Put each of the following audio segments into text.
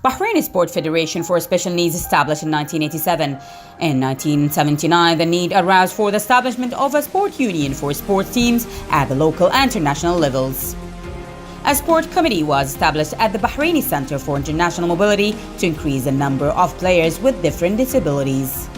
Bahrain Sport Federation for Special Needs established in 1987. In 1979, the need arose for the establishment of a sport union for sports teams at the local and international levels. A sport committee was established at the Bahraini Center for International Mobility to increase the number of players with different disabilities.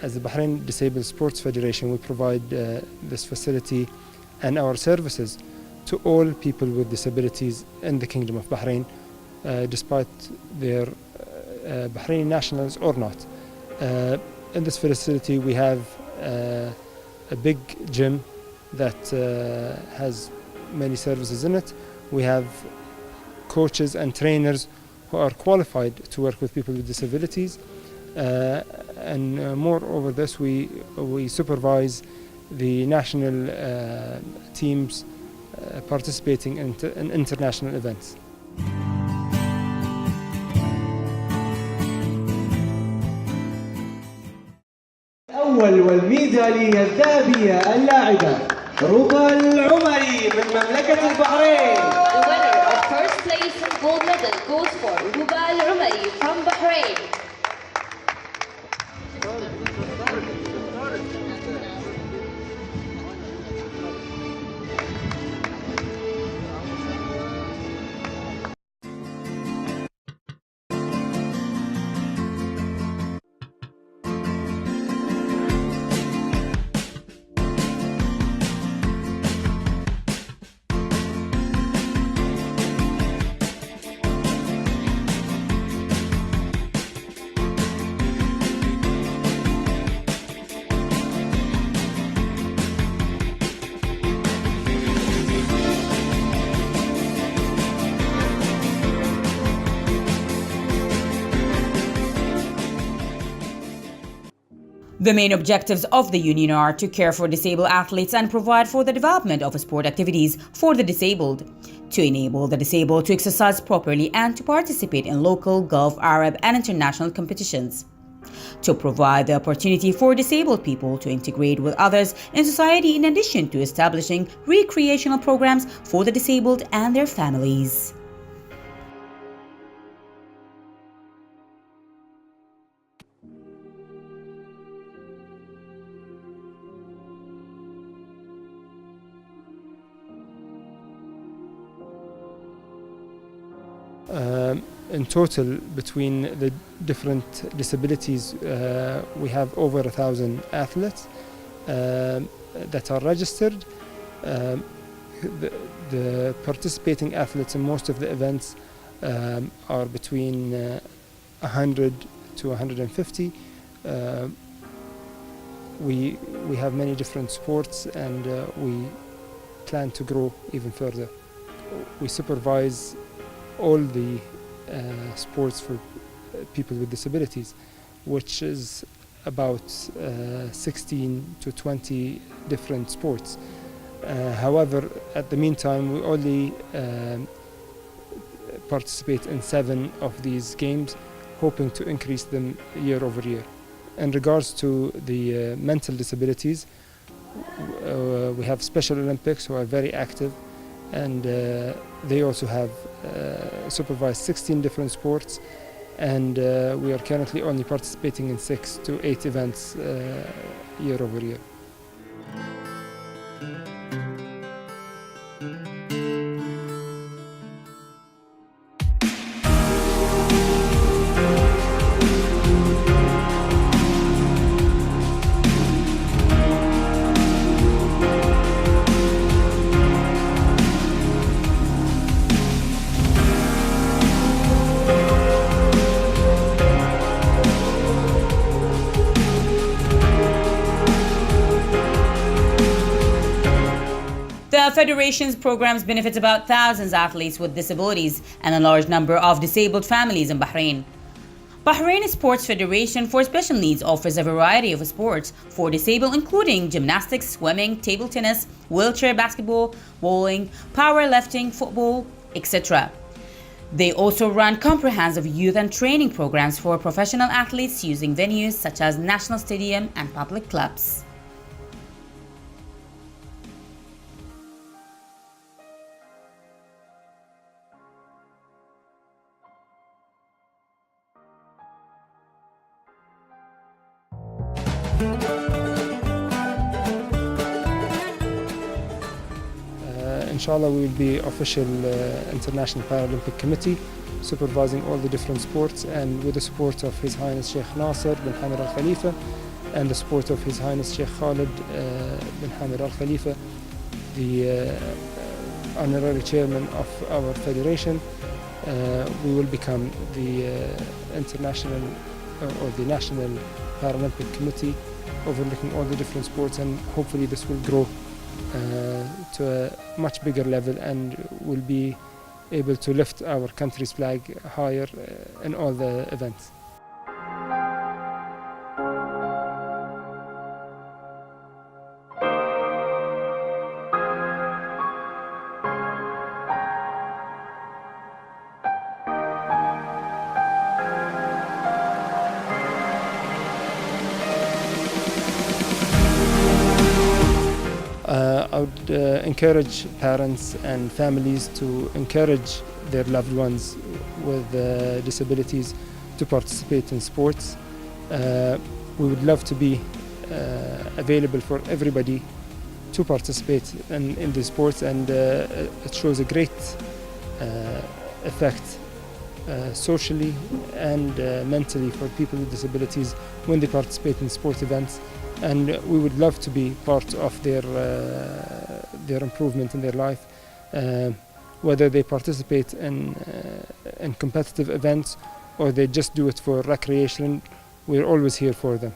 As the Bahrain Disabled Sports Federation, we provide this facility and our services to all people with disabilities in the Kingdom of Bahrain, despite their Bahraini nationals or not. In this facility we have a big gym that has many services in it. We have coaches and trainers who are qualified to work with people with disabilities. And moreover this, we supervise the national teams participating in international events. الأول والميدالية الذهبية اللاعبة ربى العمري من مملكة البحرين. The winner of first place gold medal goes for Ruba Al-Umari from Bahrain. The main objectives of the union are to care for disabled athletes and provide for the development of sport activities for the disabled, to enable the disabled to exercise properly and to participate in local, Gulf, Arab and international competitions, to provide the opportunity for disabled people to integrate with others in society in addition to establishing recreational programs for the disabled and their families. In total, between the different disabilities, we have over 1,000 athletes that are registered. The participating athletes in most of the events are between 100 to 150. We have many different sports, and we plan to grow even further. We supervise all the sports for people with disabilities, which is about 16 to 20 different sports. However, at the meantime, we only participate in 7 of these games, hoping to increase them year over year. In regards to the mental disabilities, we have Special Olympics who are very active, and they also have supervised 16 different sports, and we are currently only participating in 6 to 8 events year over year. The Federation's programs benefits about thousands of athletes with disabilities and a large number of disabled families in Bahrain. Bahrain Sports Federation for Special Needs offers a variety of sports for disabled, including gymnastics, swimming, table tennis, wheelchair basketball, bowling, powerlifting, football, etc. They also run comprehensive youth and training programs for professional athletes using venues such as National Stadium and public clubs. Inshallah, we will be official International Paralympic Committee, supervising all the different sports, and with the support of His Highness Sheikh Nasser bin Hamad Al Khalifa and the support of His Highness Sheikh Khalid bin Hamad Al Khalifa, the honorary chairman of our federation, we will become the international or the National Paralympic Committee, overlooking all the different sports, and hopefully this will grow to a much bigger level, and will be able to lift our country's flag higher in all the events. I would encourage parents and families to encourage their loved ones with disabilities to participate in sports. We would love to be available for everybody to participate in the sports, and it shows a great effect socially and mentally for people with disabilities when they participate in sport events. And we would love to be part of their improvement in their life, whether they participate in competitive events or they just do it for recreation. We're always here for them.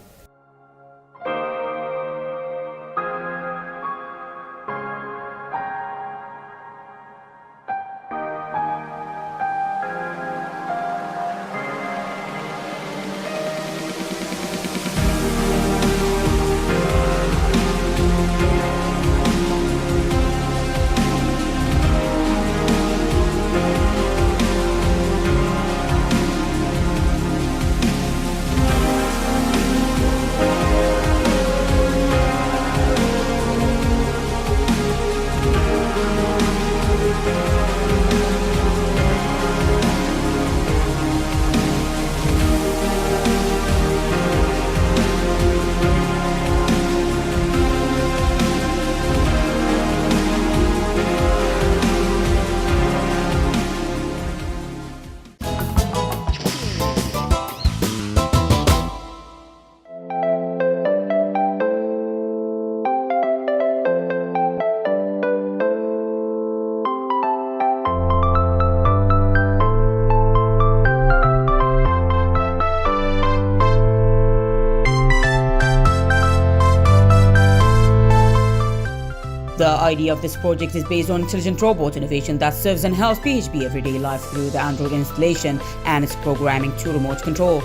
idea of this project is based on intelligent robot innovation that serves and helps PHB everyday life through the Android installation and its programming to remote control.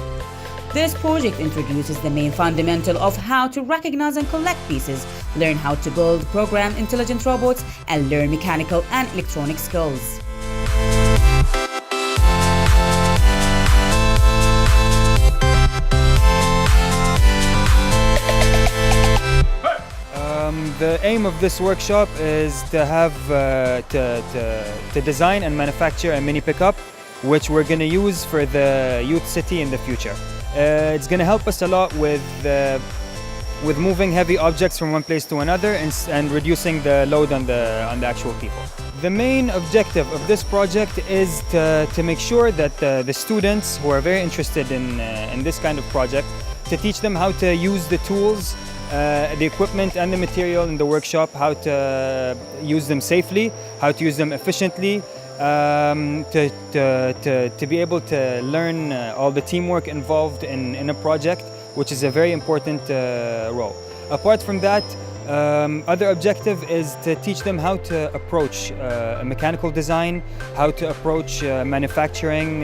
This project introduces the main fundamental of how to recognize and collect pieces, learn how to build, program intelligent robots, and learn mechanical and electronic skills. The aim of this workshop is to have to design and manufacture a mini pickup, which we're going to use for the youth city in the future. It's going to help us a lot with moving heavy objects from one place to another and reducing the load on the actual people. The main objective of this project is to make sure that the students who are very interested in this kind of project, to teach them how to use the tools, the equipment and the material in the workshop, how to use them safely, how to use them efficiently, to be able to learn all the teamwork involved in a project, which is a very important role. Apart from that, other objective is to teach them how to approach mechanical design, how to approach manufacturing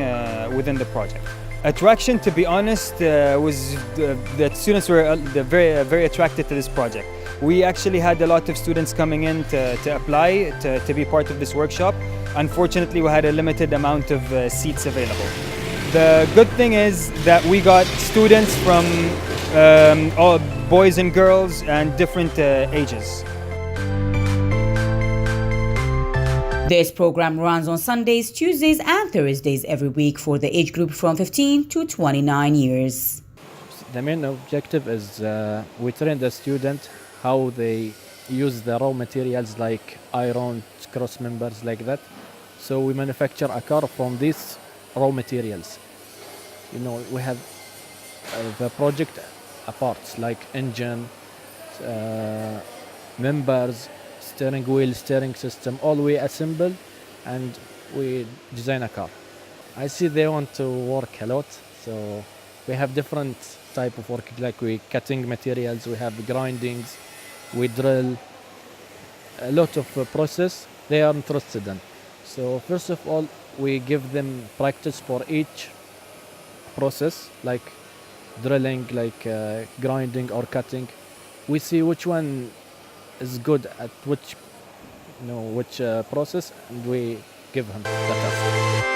within the project. Attraction, to be honest, was that students were very attracted to this project. We actually had a lot of students coming in to apply to be part of this workshop. Unfortunately, we had a limited amount of seats available. The good thing is that we got students from all boys and girls and different ages. This program runs on Sundays, Tuesdays, and Thursdays every week for the age group from 15 to 29 years. The main objective is we train the student how they use the raw materials like iron, cross members, like that. So we manufacture a car from these raw materials. You know, we have the project parts like engine, members, steering wheel, steering system, all we assemble and we design a car. I see they want to work a lot, so we have different type of work, like we cutting materials, we have grindings, we drill, a lot of process they are interested in. So first of all, we give them practice for each process, like drilling, like grinding or cutting. We see which one is good at which process, and we give him the task.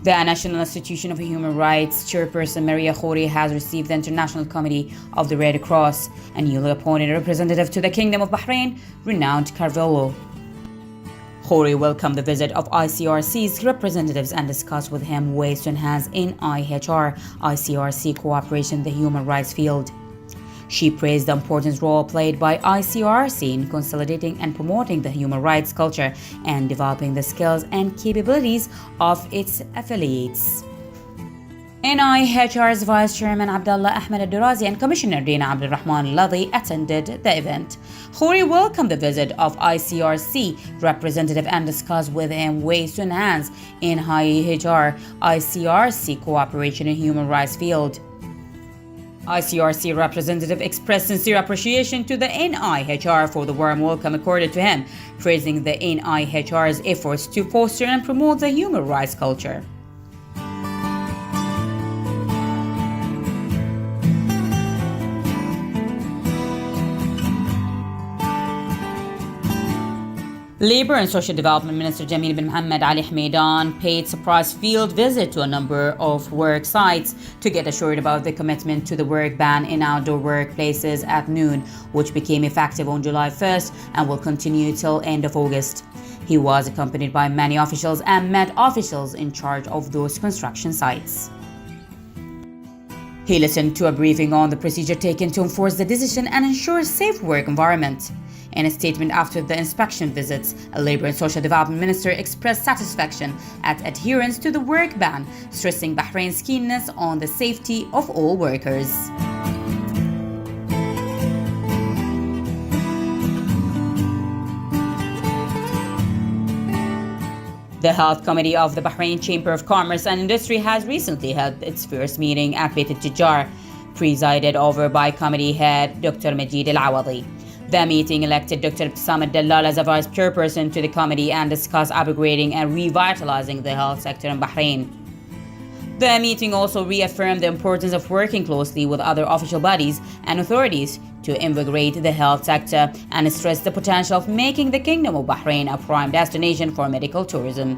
The National Institution of Human Rights chairperson Maria Khoury has received the International Committee of the Red Cross, a newly appointed representative to the Kingdom of Bahrain, renowned Carvalho. Khoury welcomed the visit of ICRC's representatives and discussed with him ways to enhance NIHR ICRC cooperation in the human rights field. She praised the important role played by ICRC in consolidating and promoting the human rights culture and developing the skills and capabilities of its affiliates. NIHR's Vice Chairman Abdullah Ahmed Al-Durazi and Commissioner Dina Abdulrahman Ladhi attended the event. Khoury welcomed the visit of ICRC representative and discussed with him ways to enhance NIHR ICRC cooperation in human rights field. ICRC representative expressed sincere appreciation to the NIHR for the warm welcome accorded to him, praising the NIHR's efforts to foster and promote the human rights culture. Labour and Social Development Minister Jamil bin Mohammed Ali Hameidan paid surprise field visit to a number of work sites to get assured about the commitment to the work ban in outdoor workplaces at noon, which became effective on July 1st and will continue till end of August. He was accompanied by many officials and met officials in charge of those construction sites. He listened to a briefing on the procedure taken to enforce the decision and ensure a safe work environment. In a statement after the inspection visits, a Labour and Social Development Minister expressed satisfaction at adherence to the work ban, stressing Bahrain's keenness on the safety of all workers. The Health Committee of the Bahrain Chamber of Commerce and Industry has recently held its first meeting at Beit al-Tijjar, presided over by committee head Dr. Majid Al-Awadi. The meeting elected Dr. Ibtisam Al-Dallal as a vice chairperson to the committee and discussed upgrading and revitalizing the health sector in Bahrain. The meeting also reaffirmed the importance of working closely with other official bodies and authorities to invigorate the health sector and stressed the potential of making the Kingdom of Bahrain a prime destination for medical tourism.